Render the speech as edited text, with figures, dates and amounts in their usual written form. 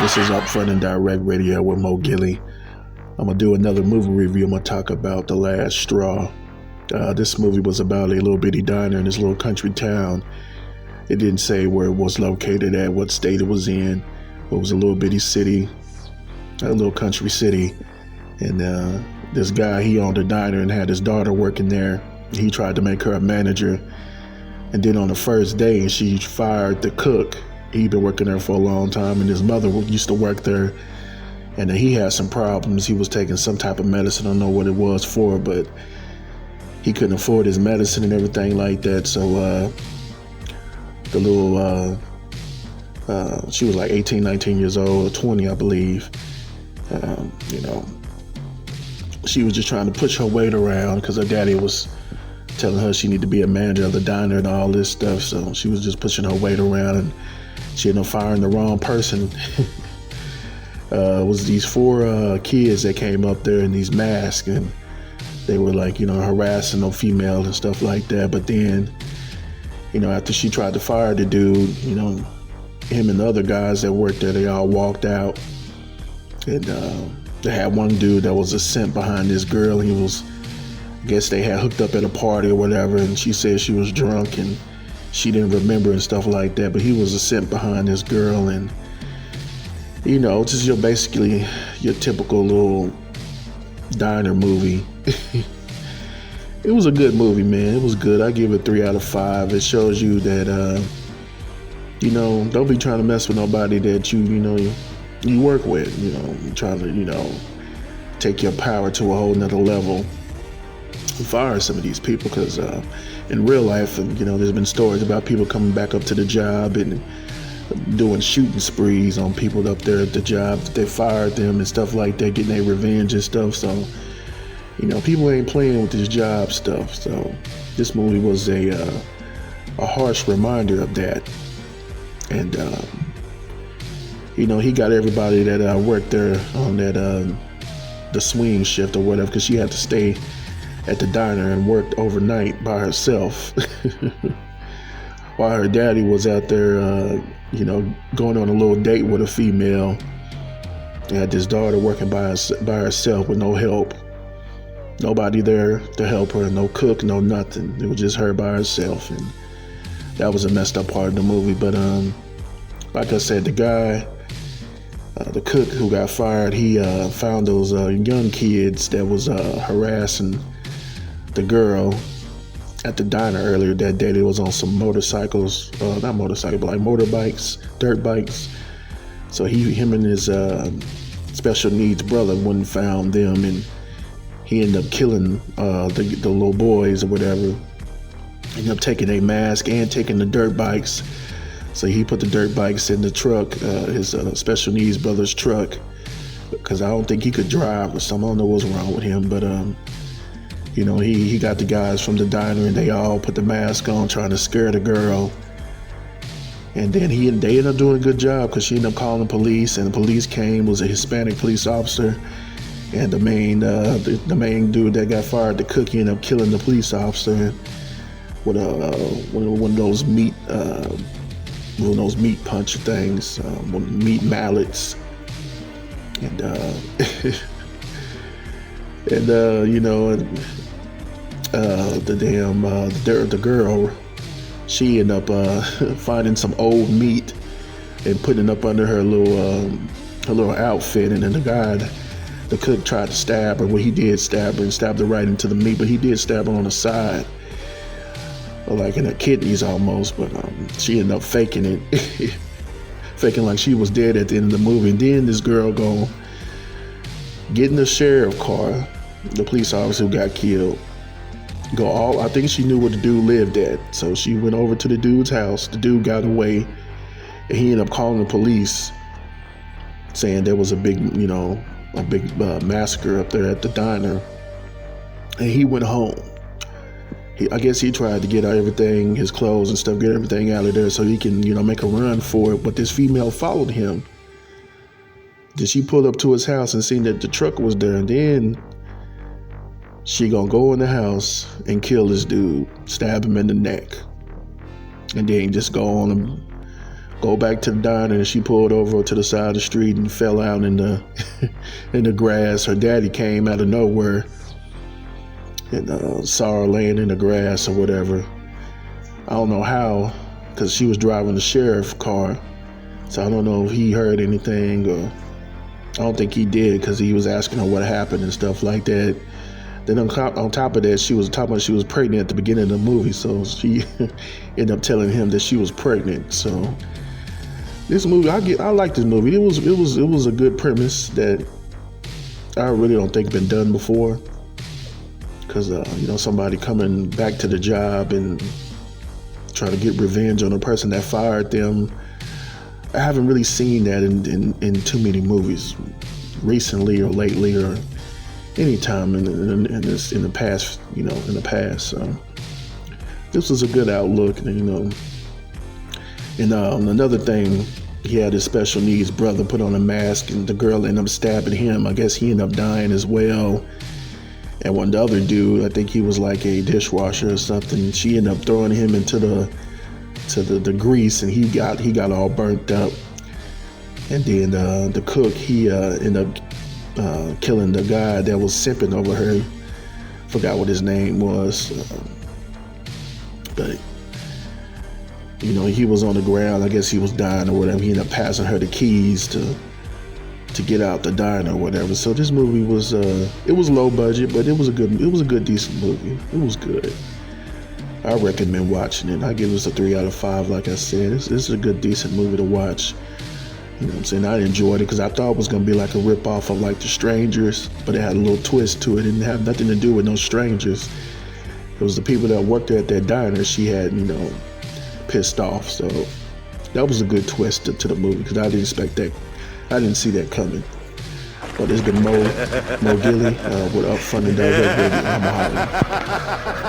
This is Upfront and Direct Radio with Mo Gilly. I'm going to do another movie review. I'm going to talk about The Last Straw. This movie was about a little bitty diner in this little country town. It didn't say where it was located at, what state it was in. It was a little bitty city, a little country city. And this guy, he owned a diner and had his daughter working there. He tried to make her a manager. And then on the first day, she fired the cook. He'd been working there for a long time, and his mother used to work there. And he had some problems. He was taking some type of medicine. I don't know what it was for, but he couldn't afford his medicine and everything like that. So the little, she was like 18, 19 years old, or 20, I believe. She was just trying to push her weight around because her daddy was telling her she needed to be a manager of the diner and all this stuff. So she was just pushing her weight around, and she ended up firing the wrong person. It was these four kids that came up there in these masks, and they were like, harassing the female and stuff like that. But then, after she tried to fire the dude, him and the other guys that worked there, they all walked out. And they had one dude that was a simp behind this girl. He was, I guess they had hooked up at a party or whatever, and she said she was drunk and she didn't remember and stuff like that. But he was a simp behind this girl, and just basically your typical little diner movie. It was a good movie, man. It was good. I give it 3 out of 5. It shows you that don't be trying to mess with nobody that you work with. Trying to take your power to a whole nother level. Fire some of these people, because in real life, there's been stories about people coming back up to the job and doing shooting sprees on people up there at the job that they fired them and stuff like that, getting their revenge and stuff. So people ain't playing with this job stuff. So this movie was a harsh reminder of that. And he got everybody that worked there on that the swing shift or whatever, because she had to stay at the diner and worked overnight by herself while her daddy was out there going on a little date with a female. They had this daughter working by herself with no help, nobody there to help her, no cook, no nothing. It was just her by herself, and that was a messed up part of the movie. But like I said, the guy, the cook who got fired, he found those young kids that was harassing the girl at the diner earlier that day. They was on some motorcycles, not motorcycles, but like motorbikes, dirt bikes. So him and his special needs brother went and found them, and he ended up killing the little boys or whatever. Ended up taking a mask and taking the dirt bikes. So he put the dirt bikes in the truck, his special needs brother's truck, because I don't think he could drive or something. I don't know what's wrong with him, but he got the guys from the diner, and they all put the mask on, trying to scare the girl. And then they ended up doing a good job, because she ended up calling the police, and the police came. Was a Hispanic police officer, and the main dude that got fired, the cook, ended up killing the police officer with one of those meat punch things, meat mallets, and the girl, she ended up finding some old meat and putting it up under her little outfit. And then the cook tried to stab her. Well, he did stab her and stabbed her right into the meat, but he did stab her on the side, like in her kidneys almost. But she ended up faking it, faking like she was dead at the end of the movie. And then this girl get in the sheriff car, the police officer who got killed. I think she knew where the dude lived at, so she went over to the dude's house. The dude got away, and he ended up calling the police, saying there was a big massacre up there at the diner. And he went home. I guess he tried to get everything, his clothes and stuff, get everything out of there so he can, make a run for it. But this female followed him. Then she pulled up to his house and seen that the truck was there, and then she gonna go in the house and kill this dude, stab him in the neck, and then just go go back to the diner, and she pulled over to the side of the street and fell out in the in the grass. Her daddy came out of nowhere and saw her laying in the grass or whatever. I don't know how, because she was driving the sheriff car, so I don't know if he heard anything, or I don't think he did, because he was asking her what happened and stuff like that. Then on top of that, she was talking about she was pregnant at the beginning of the movie, so she ended up telling him that she was pregnant. So this movie, I like this movie. It was a good premise that I really don't think been done before, because somebody coming back to the job and trying to get revenge on the person that fired them. I haven't really seen that in too many movies recently or lately or any time in the past. So this was a good outlook, and another thing, he had his special needs brother put on a mask, and the girl ended up stabbing him. I guess he ended up dying as well. And the other dude, I think he was like a dishwasher or something, she ended up throwing him into the grease, and he got all burnt up. And then the cook, he ended up killing the guy that was simping over her. Forgot what his name was, but he was on the ground. I guess he was dying or whatever. He ended up passing her the keys to get out the diner or whatever. So this movie was it was low budget, but it was a good decent movie. It was good. I recommend watching it. I give this a 3 out of 5. Like I said, this is a good decent movie to watch. You know what I'm saying? I enjoyed it because I thought it was going to be like a rip-off of like The Strangers, but it had a little twist to it. It didn't have nothing to do with no strangers. It was the people that worked there at that diner she had, pissed off. So that was a good twist to the movie, because I didn't expect that. I didn't see that coming. But it's been Mo Gilly with Up Fun and Direct, baby. I'm hollering.